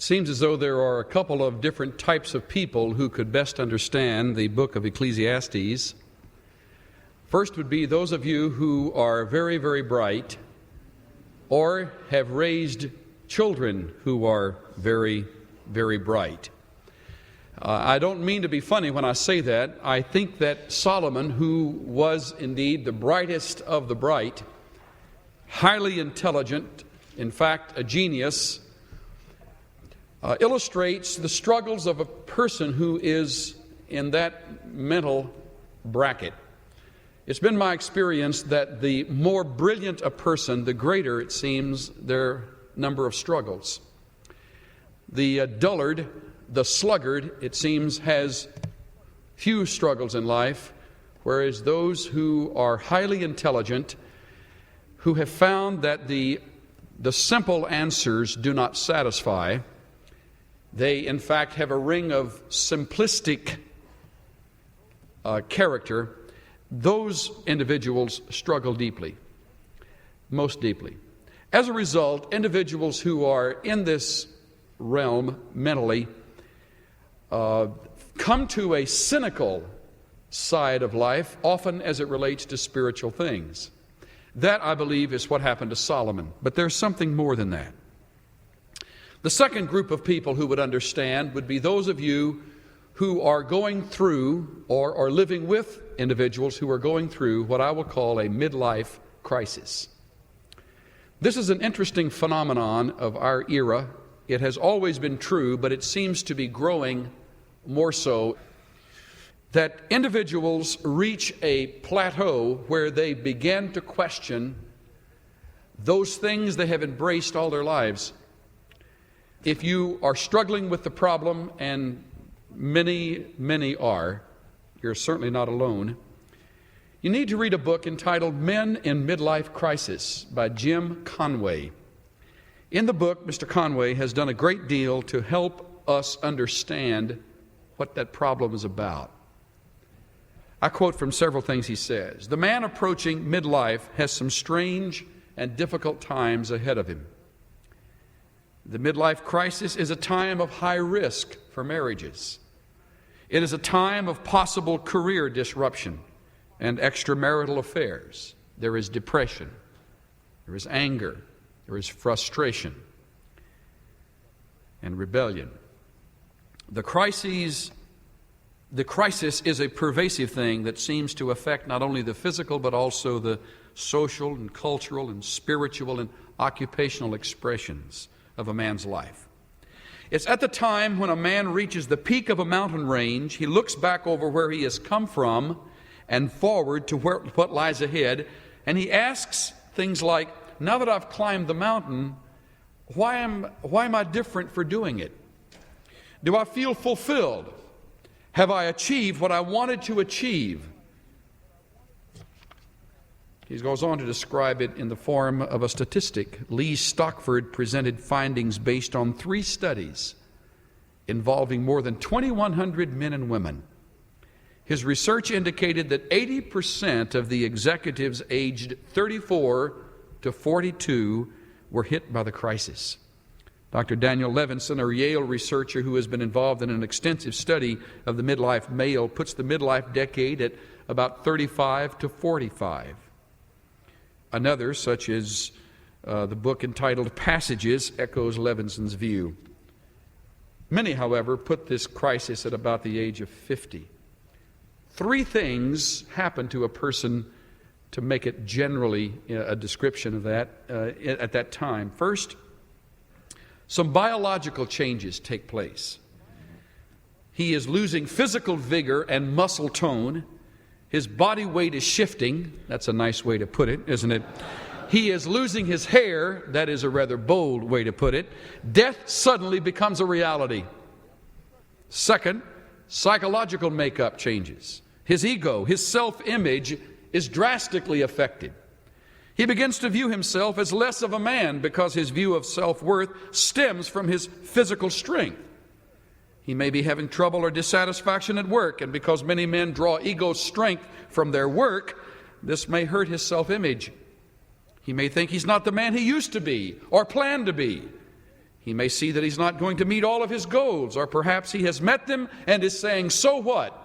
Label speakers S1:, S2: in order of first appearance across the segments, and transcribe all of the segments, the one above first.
S1: It seems as though there are a couple of different types of people who could best understand the book of Ecclesiastes. First would be those of you who are very, very bright or have raised children who are very, very bright. I don't mean to be funny when I say that. I think that Solomon, who was indeed the brightest of the bright, highly intelligent, in fact, a genius, illustrates the struggles of a person who is in that mental bracket. It's been my experience that the more brilliant a person, the greater, it seems, their number of struggles. The dullard, the sluggard, it seems, has few struggles in life, whereas those who are highly intelligent, who have found that the simple answers do not satisfy, they in fact have a ring of simplistic character. Those individuals struggle deeply, most deeply. As a result, individuals who are in this realm mentally come to a cynical side of life, often as it relates to spiritual things. That, I believe, is what happened to Solomon. But there's something more than that. The second group of people who would understand would be those of you who are going through or are living with individuals who are going through what I will call a midlife crisis. This is an interesting phenomenon of our era. It has always been true, but it seems to be growing more so, that individuals reach a plateau where they begin to question those things they have embraced all their lives. If you are struggling with the problem, and many are, you're certainly not alone, you need to read a book entitled Men in Midlife Crisis by Jim Conway. In the book, Mr. Conway has done a great deal to help us understand what that problem is about. I quote from several things he says. The man approaching midlife has some strange and difficult times ahead of him. The midlife crisis is a time of high risk for marriages. It is a time of possible career disruption and extramarital affairs. There is depression. There is anger. There is frustration and rebellion. The crisis is a pervasive thing that seems to affect not only the physical but also the social and cultural and spiritual and occupational expressions of a man's life. It's at the time when a man reaches the peak of a mountain range, he looks back over where he has come from and forward to what lies ahead, and he asks things like, now that I've climbed the mountain, why am I different for doing it? Do I feel fulfilled? Have I achieved what I wanted to achieve? He goes on to describe it in the form of a statistic. Lee Stockford presented findings based on 3 studies involving more than 2,100 men and women. His research indicated that 80% of the executives aged 34 to 42 were hit by the crisis. Dr. Daniel Levinson, a Yale researcher who has been involved in an extensive study of the midlife male, puts the midlife decade at about 35 to 45. Another, such as the book entitled Passages, echoes Levinson's view. Many, however, put this crisis at about the age of 50. 3 things happen to a person to make it generally a description of that at that time. First, some biological changes take place. He is losing physical vigor and muscle tone. His body weight is shifting. That's a nice way to put it, isn't it? He is losing his hair. That is a rather bold way to put it. Death suddenly becomes a reality. Second, psychological makeup changes. His ego, his self-image is drastically affected. He begins to view himself as less of a man because his view of self-worth stems from his physical strength. He may be having trouble or dissatisfaction at work, and because many men draw ego strength from their work, this may hurt his self-image. He may think he's not the man he used to be or planned to be. He may see that he's not going to meet all of his goals, or perhaps he has met them and is saying, so what?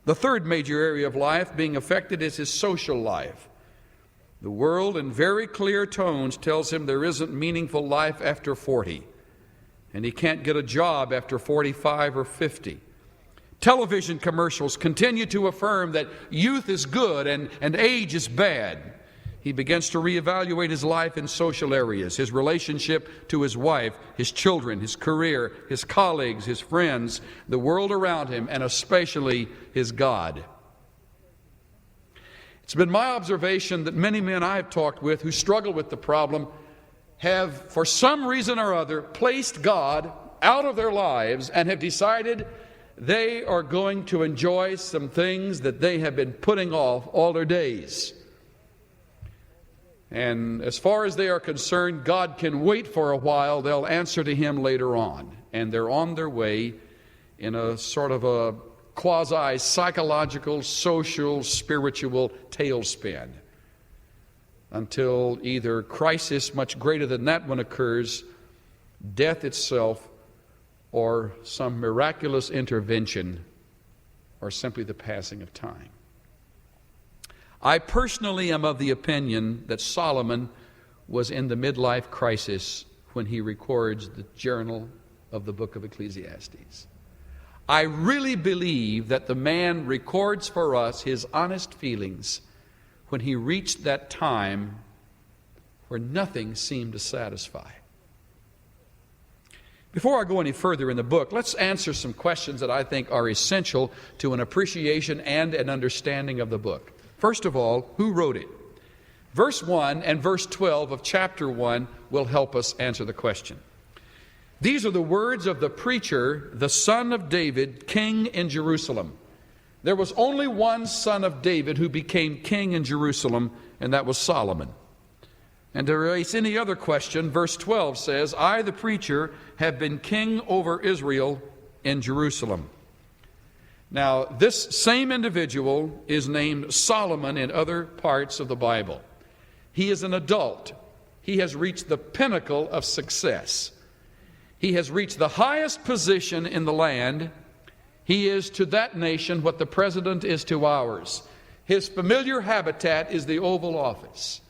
S1: The third major area of life being affected is his social life. The world, in very clear tones, tells him there isn't meaningful life after 40, and he can't get a job after 45 or 50. Television commercials continue to affirm that youth is good and age is bad. He begins to reevaluate his life in social areas, his relationship to his wife, his children, his career, his colleagues, his friends, the world around him, and especially his God. It's been my observation that many men I have talked with who struggle with the problem have, for some reason or other, placed God out of their lives and have decided they are going to enjoy some things that they have been putting off all their days. And as far as they are concerned, God can wait for a while. They'll answer to Him later on. And they're on their way in a sort of a quasi-psychological, social, spiritual tailspin until either crisis much greater than that one occurs, death itself, or some miraculous intervention, or simply the passing of time. I personally am of the opinion that Solomon was in the midlife crisis when he records the journal of the book of Ecclesiastes. I really believe that the man records for us his honest feelings when he reached that time where nothing seemed to satisfy. Before I go any further in the book, let's answer some questions that I think are essential to an appreciation and an understanding of the book. First of all, who wrote it? Verse 1 and verse 12 of chapter 1 will help us answer the question. These are the words of the preacher, the son of David, king in Jerusalem. There was only one son of David who became king in Jerusalem, and that was Solomon. And to erase any other question, verse 12 says, I, the preacher, have been king over Israel in Jerusalem. Now, this same individual is named Solomon in other parts of the Bible. He is an adult. He has reached the pinnacle of success. He has reached the highest position in the land. He is to that nation what the president is to ours. His familiar habitat is the Oval Office.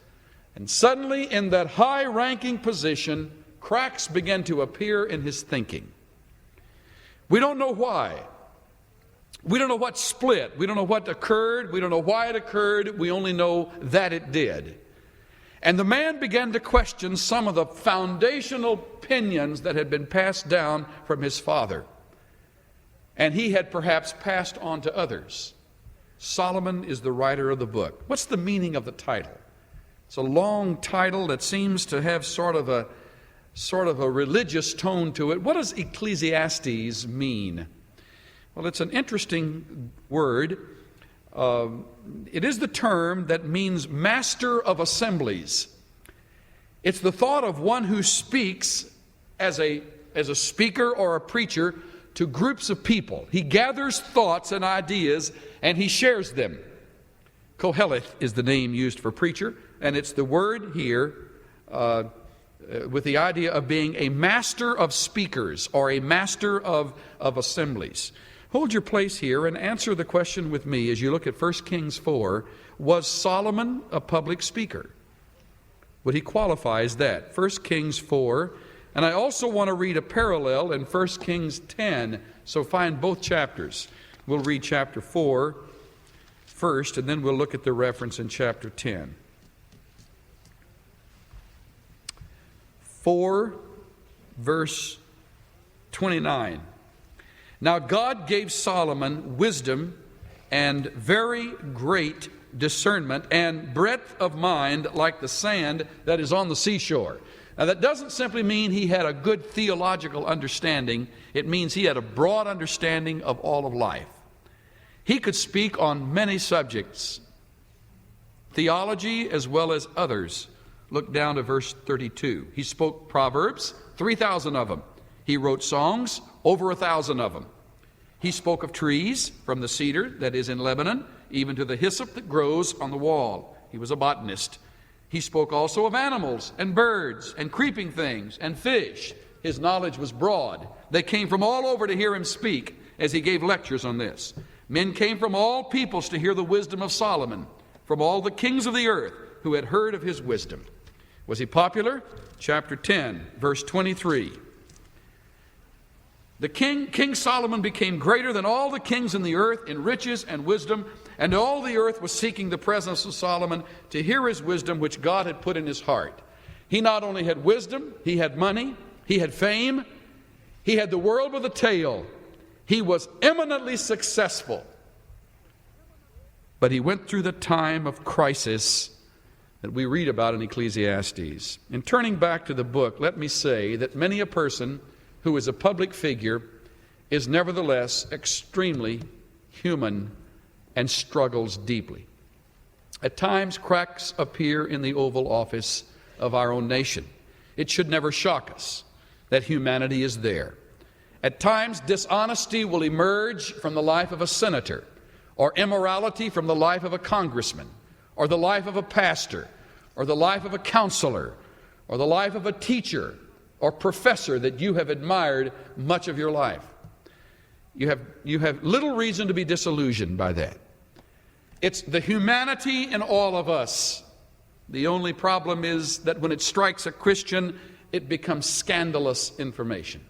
S1: And suddenly, in that high-ranking position, cracks begin to appear in his thinking. We don't know why. We don't know what split. We don't know what occurred. We don't know why it occurred. We only know that it did. And the man began to question some of the foundational opinions that had been passed down from his father. And he had perhaps passed on to others. Solomon is the writer of the book. What's the meaning of the title? It's a long title that seems to have sort of a religious tone to it. What does Ecclesiastes mean? Well, it's an interesting word. It is the term that means master of assemblies. It's the thought of one who speaks as a speaker or a preacher to groups of people. He gathers thoughts and ideas and he shares them. Koheleth is the name used for preacher, and it's the word here with the idea of being a master of speakers or a master of assemblies. Hold your place here and answer the question with me as you look at 1 Kings 4. Was Solomon a public speaker? Would he qualify as that? 1 Kings 4. And I also want to read a parallel in 1 Kings 10. So find both chapters. We'll read chapter 4 first, and then we'll look at the reference in chapter 10. 4, verse 29. Now God gave Solomon wisdom and very great discernment and breadth of mind like the sand that is on the seashore. Now that doesn't simply mean he had a good theological understanding. It means he had a broad understanding of all of life. He could speak on many subjects, theology as well as others. Look down to verse 32. He spoke Proverbs, 3,000 of them. He wrote songs, over 1,000 of them. He spoke of trees, from the cedar that is in Lebanon, even to the hyssop that grows on the wall. He was a botanist. He spoke also of animals and birds and creeping things and fish. His knowledge was broad. They came from all over to hear him speak as he gave lectures on this. Men came from all peoples to hear the wisdom of Solomon, from all the kings of the earth who had heard of his wisdom. Was he popular? Chapter 10, verse 23. King Solomon became greater than all the kings in the earth in riches and wisdom, and all the earth was seeking the presence of Solomon to hear his wisdom which God had put in his heart. He not only had wisdom, he had money, he had fame, he had the world with a tail. He was eminently successful. But he went through the time of crisis that we read about in Ecclesiastes. In turning back to the book, let me say that many a person who is a public figure is nevertheless extremely human and struggles deeply. At times, cracks appear in the Oval Office of our own nation. It should never shock us that humanity is there. At times, dishonesty will emerge from the life of a senator, or immorality from the life of a congressman, or the life of a pastor, or the life of a counselor, or the life of a teacher or professor that you have admired much of your life. You have little reason to be disillusioned by that. It's the humanity in all of us. The only problem is that when it strikes a Christian, it becomes scandalous information.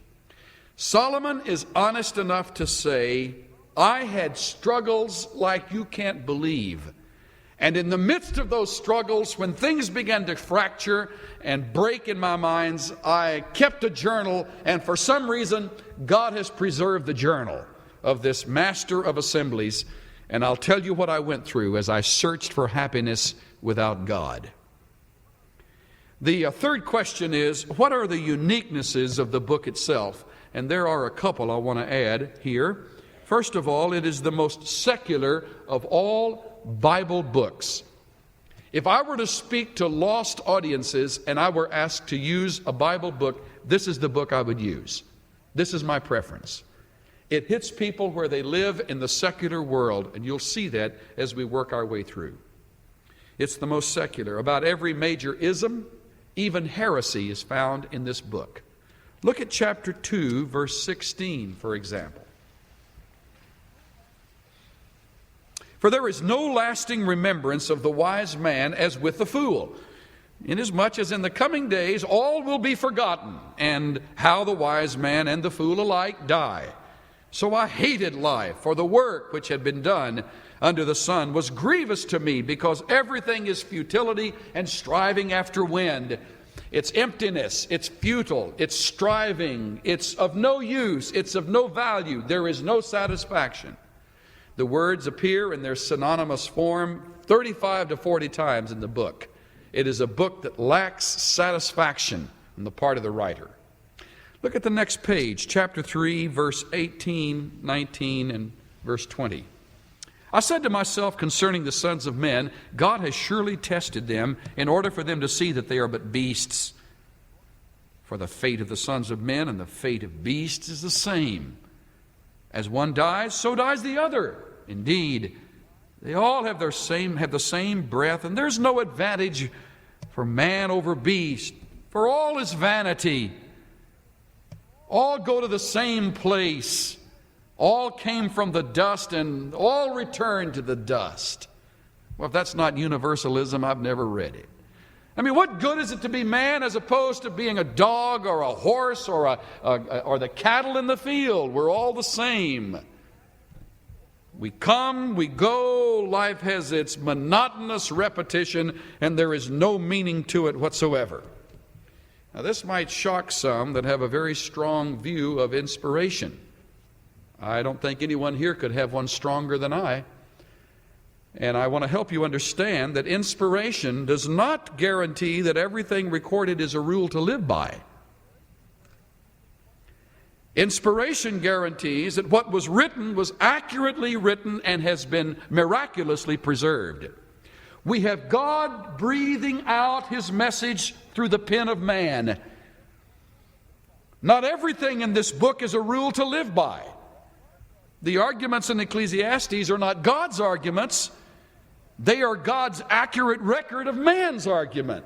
S1: Solomon is honest enough to say, I had struggles like you can't believe. And in the midst of those struggles, when things began to fracture and break in my minds, I kept a journal, and for some reason, God has preserved the journal of this master of assemblies. And I'll tell you what I went through as I searched for happiness without God. The third question is, what are the uniquenesses of the book itself? And there are a couple I want to add here. First of all, it is the most secular of all Bible books. If I were to speak to lost audiences and I were asked to use a Bible book, this is the book I would use. This is my preference. It hits people where they live in the secular world, and you'll see that as we work our way through. It's the most secular. About every major ism, even heresy, is found in this book. Look at chapter 2, verse 16, for example. For there is no lasting remembrance of the wise man as with the fool, inasmuch as in the coming days all will be forgotten, and how the wise man and the fool alike die. So I hated life, for the work which had been done under the sun was grievous to me, because everything is futility and striving after wind. It's emptiness, it's futile, it's striving, it's of no use, it's of no value, there is no satisfaction. The words appear in their synonymous form 35 to 40 times in the book. It is a book that lacks satisfaction on the part of the writer. Look at the next page, chapter 3, verse 18, 19, and verse 20. I said to myself concerning the sons of men, God has surely tested them in order for them to see that they are but beasts. For the fate of the sons of men and the fate of beasts is the same. As one dies, so dies the other. Indeed, they all have the same breath, and there's no advantage for man over beast, for all is vanity. All go to the same place. All came from the dust, and all return to the dust. Well, if that's not universalism, I've never read it. I mean, what good is it to be man as opposed to being a dog or a horse or the cattle in the field? We're all the same. We come, we go, life has its monotonous repetition, and there is no meaning to it whatsoever. Now, this might shock some that have a very strong view of inspiration. I don't think anyone here could have one stronger than I. And I want to help you understand that inspiration does not guarantee that everything recorded is a rule to live by. Inspiration guarantees that what was written was accurately written and has been miraculously preserved. We have God breathing out His message through the pen of man. Not everything in this book is a rule to live by. The arguments in Ecclesiastes are not God's arguments. They are God's accurate record of man's argument.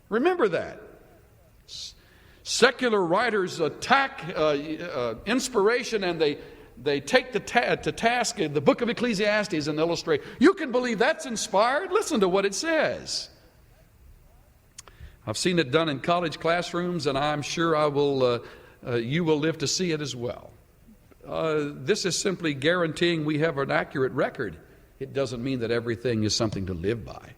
S1: Remember that. Secular writers attack inspiration, and they take to task the book of Ecclesiastes and illustrate. You can believe that's inspired? Listen to what it says. I've seen it done in college classrooms, and I'm sure you will live to see it as well. This is simply guaranteeing we have an accurate record. It doesn't mean that everything is something to live by.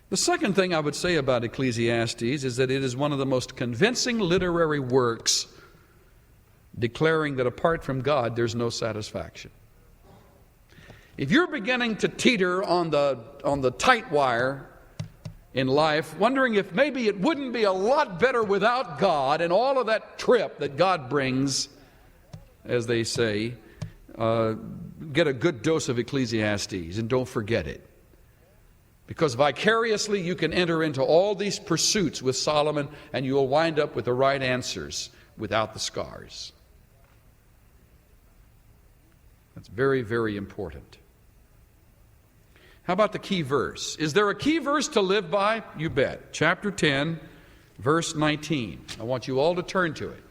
S1: The second thing I would say about Ecclesiastes is that it is one of the most convincing literary works declaring that apart from God, there's no satisfaction. If you're beginning to teeter on the tight wire in life, wondering if maybe it wouldn't be a lot better without God and all of that trip that God brings, as they say, get a good dose of Ecclesiastes and don't forget it. Because vicariously you can enter into all these pursuits with Solomon, and you will wind up with the right answers without the scars. That's very, very important. How about the key verse? Is there a key verse to live by? You bet. Chapter 10, verse 19. I want you all to turn to it.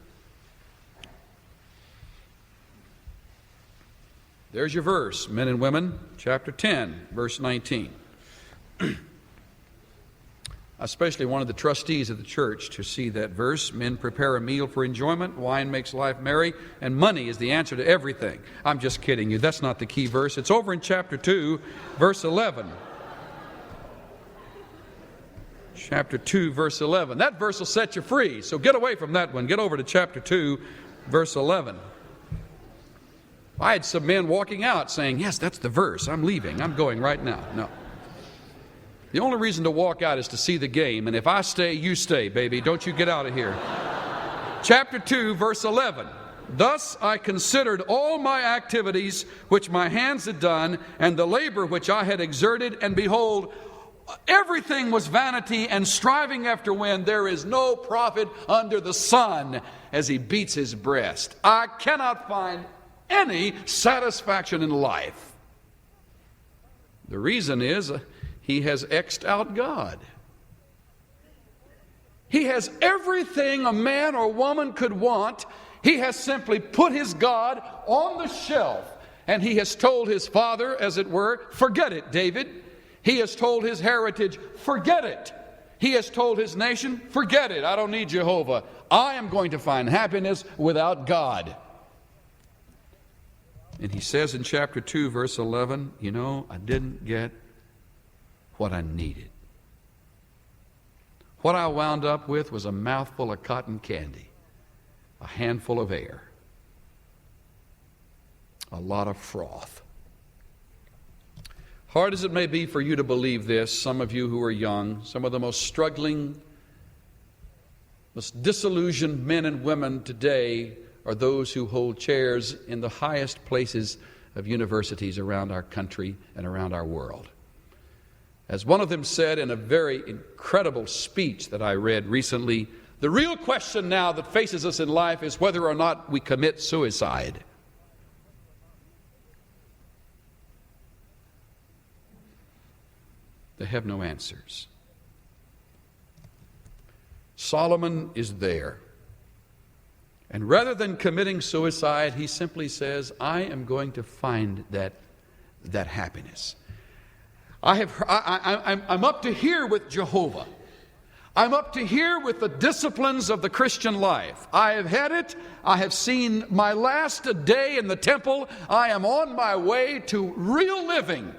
S1: There's your verse, men and women. Chapter 10, verse 19. I especially wanted the trustees of the church to see that verse. Men prepare a meal for enjoyment, wine makes life merry, and money is the answer to everything. I'm just kidding you. That's not the key verse. It's over in chapter 2, verse 11. Chapter 2, verse 11. That verse will set you free, so get away from that one. Get over to chapter 2, verse 11. I had some men walking out saying, yes, that's the verse. I'm leaving. I'm going right now. No. The only reason to walk out is to see the game. And if I stay, you stay, baby. Don't you get out of here. Chapter 2, verse 11. Thus I considered all my activities which my hands had done, and the labor which I had exerted, and behold, everything was vanity and striving after wind. There is no profit under the sun, as he beats his breast. I cannot find any satisfaction in life. The reason is he has X'd out God. He has everything a man or woman could want. He has simply put his God on the shelf, and he has told his father, as it were, forget it, David. He has told his heritage, forget it. He has told his nation, forget it. I don't need Jehovah. I am going to find happiness without God. And he says in chapter 2, verse 11, I didn't get what I needed. What I wound up with was a mouthful of cotton candy, a handful of air, a lot of froth. Hard as it may be for you to believe this, some of you who are young, some of the most struggling, most disillusioned men and women today are those who hold chairs in the highest places of universities around our country and around our world. As one of them said in a very incredible speech that I read recently, the real question now that faces us in life is whether or not we commit suicide. They have no answers. Solomon is there. And rather than committing suicide, he simply says, I am going to find that happiness. I'm up to here with Jehovah. I'm up to here with the disciplines of the Christian life. I have had it. I have seen my last day in the temple. I am on my way to real living.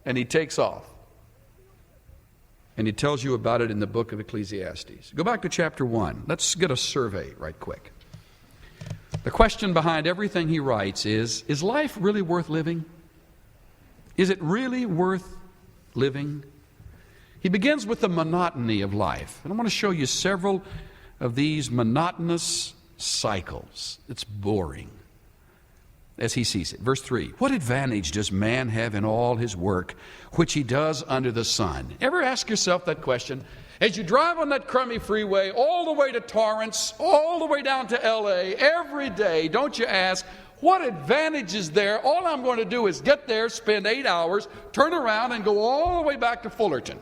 S1: And he takes off. And he tells you about it in the book of Ecclesiastes. Go back to chapter 1. Let's get a survey right quick. The question behind everything he writes is life really worth living? Is it really worth living? He begins with the monotony of life. And I want to show you several of these monotonous cycles. It's boring as he sees it. Verse 3, what advantage does man have in all his work which he does under the sun? Ever ask yourself that question? As you drive on that crummy freeway all the way to Torrance, all the way down to L.A., every day, don't you ask, What advantage is there? All I'm going to do is get there, spend 8 hours, turn around, and go all the way back to Fullerton.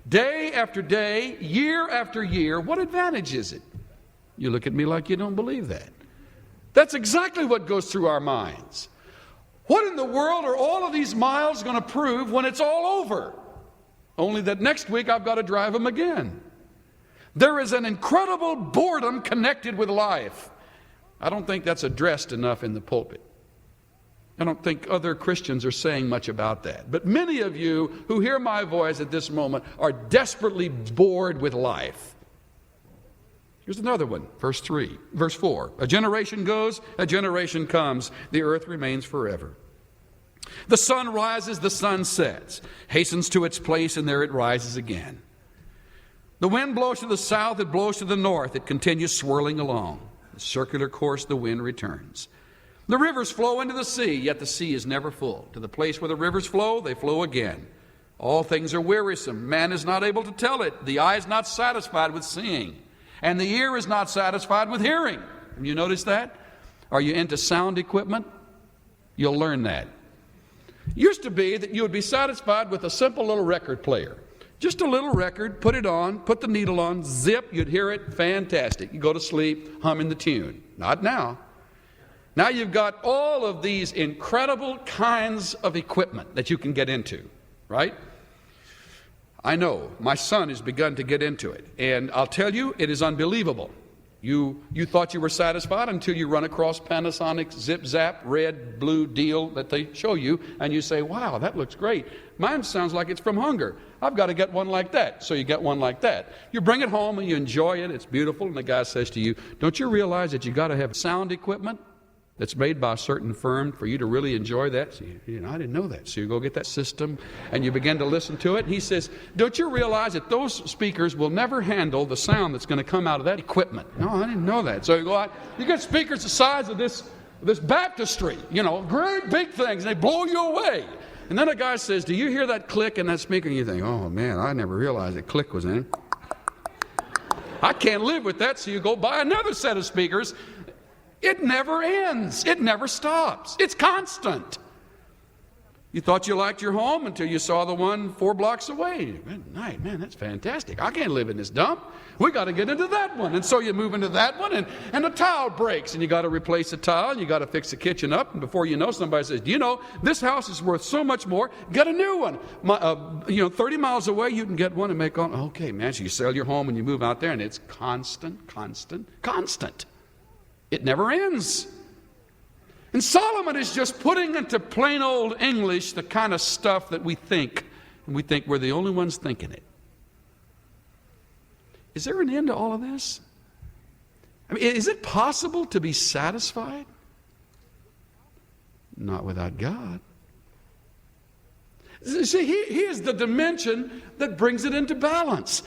S1: Day after day, year after year. What advantage is it? You look at me like you don't believe that. That's exactly what goes through our minds. What in the world are all of these miles going to prove when it's all over? Only that next week I've got to drive them again. There is an incredible boredom connected with life. I don't think that's addressed enough in the pulpit. I don't think other Christians are saying much about that. But many of you who hear my voice at this moment are desperately bored with life. Here's another one, verse 4. A generation goes, a generation comes, the earth remains forever. The sun rises, the sun sets, hastens to its place, and there it rises again. The wind blows to the south, it blows to the north, it continues swirling along. The circular course the wind returns. The rivers flow into the sea, yet the sea is never full. To the place where the rivers flow, they flow again. All things are wearisome. Man is not able to tell it. The eye is not satisfied with seeing, and the ear is not satisfied with hearing. Have you noticed that? Are you into sound equipment? You'll learn that. It used to be that you would be satisfied with a simple little record player. Just a little record, put it on, put the needle on, zip, you'd hear it, fantastic. You go to sleep, humming the tune. Not now. Now you've got all of these incredible kinds of equipment that you can get into, right? I know, my son has begun to get into it, and I'll tell you, it is unbelievable. You thought you were satisfied until you run across Panasonic Zip Zap red blue deal that they show you, and you say, wow, that looks great. Mine sounds like it's from Hunger. I've got to get one like that. So you get one like that. You bring it home and you enjoy it. It's beautiful. And the guy says to you, don't you realize that you got to have sound equipment that's made by a certain firm for you to really enjoy that? So I didn't know that. So you go get that system and you begin to listen to it. And he says, don't you realize that those speakers will never handle the sound that's going to come out of that equipment? No, I didn't know that. So you go out, you get speakers the size of this baptistry, great big things, and they blow you away. And then a guy says, do you hear that click in that speaker? And you think, oh man, I never realized that click was in it. I can't live with that. So you go buy another set of speakers. It never ends. It never stops. It's constant. You thought you liked your home until you saw the one 4 blocks away. Man, that's fantastic. I can't live in this dump. We got to get into that one. And so you move into that one, and the tile breaks, and you got to replace the tile, and you got to fix the kitchen up. And before you know, somebody says, do you know this house is worth so much more? Get a new one. 30 miles away, you can get one and make on. Okay, man. So you sell your home and you move out there, and it's constant, constant, constant. It never ends. And Solomon is just putting into plain old English the kind of stuff that we think, and we think we're the only ones thinking it. Is there an end to all of this? I mean, is it possible to be satisfied? Not without God. See, he is the dimension that brings it into balance.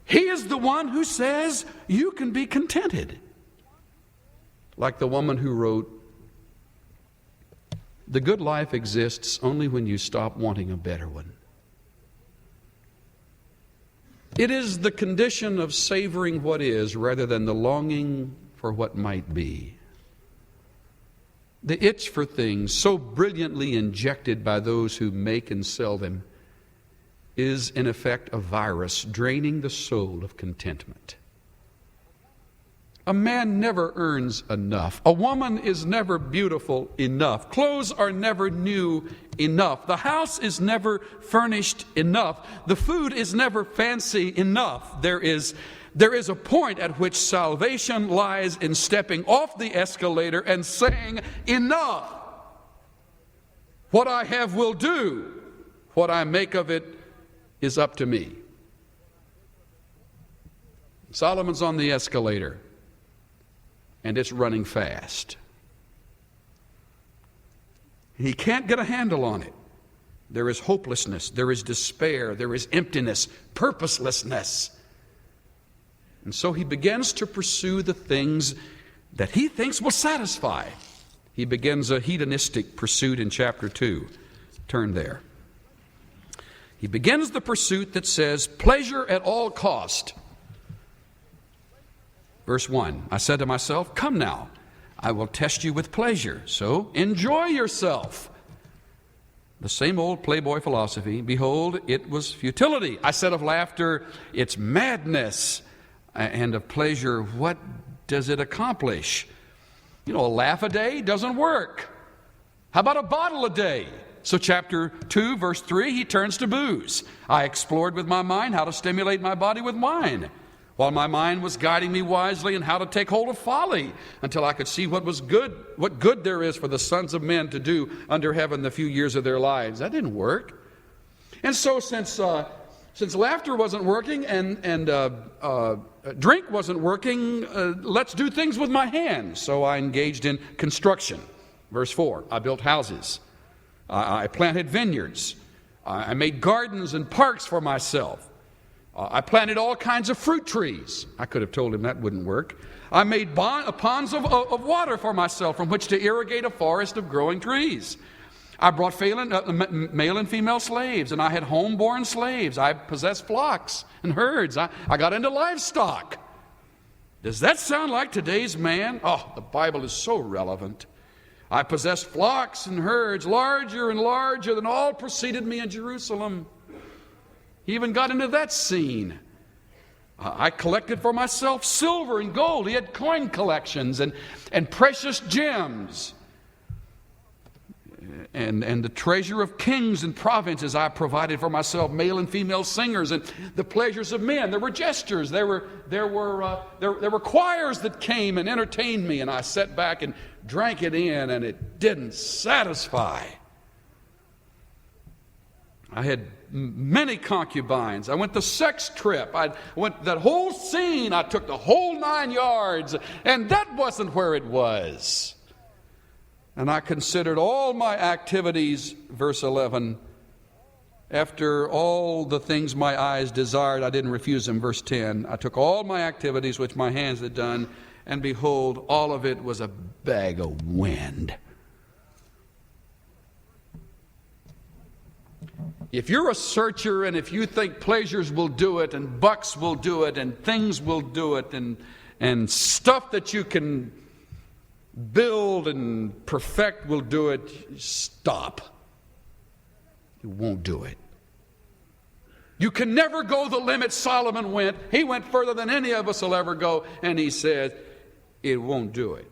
S1: He is the one who says you can be contented. Like the woman who wrote, the good life exists only when you stop wanting a better one. It is the condition of savoring what is rather than the longing for what might be. The itch for things so brilliantly injected by those who make and sell them is in effect a virus draining the soul of contentment. A man never earns enough. A woman is never beautiful enough. Clothes are never new enough. The house is never furnished enough. The food is never fancy enough. There is a point at which salvation lies in stepping off the escalator and saying, enough. What I have will do. What I make of it is up to me. Solomon's on the escalator, and it's running fast. He can't get a handle on it. There is hopelessness, there is despair, there is emptiness, purposelessness. And so he begins to pursue the things that he thinks will satisfy. He begins a hedonistic pursuit in chapter 2. Turn there. He begins the pursuit that says, pleasure at all cost. Verse 1, I said to myself, come now, I will test you with pleasure. So enjoy yourself. The same old playboy philosophy. Behold, it was futility. I said of laughter, it's madness. And of pleasure, what does it accomplish? A laugh a day doesn't work. How about a bottle a day? So chapter 2, verse 3, he turns to booze. I explored with my mind how to stimulate my body with wine, while my mind was guiding me wisely in how to take hold of folly, until I could see what good there is for the sons of men to do under heaven the few years of their lives. That didn't work. And so since laughter wasn't working and drink wasn't working, let's do things with my hands. So I engaged in construction. Verse 4, I built houses. I planted vineyards. I made gardens and parks for myself. I planted all kinds of fruit trees. I could have told him that wouldn't work. I made ponds of water for myself from which to irrigate a forest of growing trees. I brought male and female slaves, and I had homeborn slaves. I possessed flocks and herds. I got into livestock. Does that sound like today's man? Oh, the Bible is so relevant. I possessed flocks and herds, larger and larger than all preceded me in Jerusalem. He even got into that scene. I collected for myself silver and gold. He had coin collections and precious gems. And the treasure of kings and provinces I provided for myself, male and female singers, and the pleasures of men. There were jesters. There were choirs that came and entertained me, and I sat back and drank it in, and it didn't satisfy. I had many concubines. I went the sex trip. I went that whole scene. I took the whole 9 yards, and that wasn't where it was. And I considered all my activities, verse 11, after all the things my eyes desired, I didn't refuse them, verse 10. I took all my activities which my hands had done, and behold, all of it was a bag of wind. If you're a searcher and if you think pleasures will do it and bucks will do it and things will do it and stuff that you can build and perfect will do it, stop. You won't do it. You can never go the limit Solomon went. He went further than any of us will ever go, and he said, it won't do it.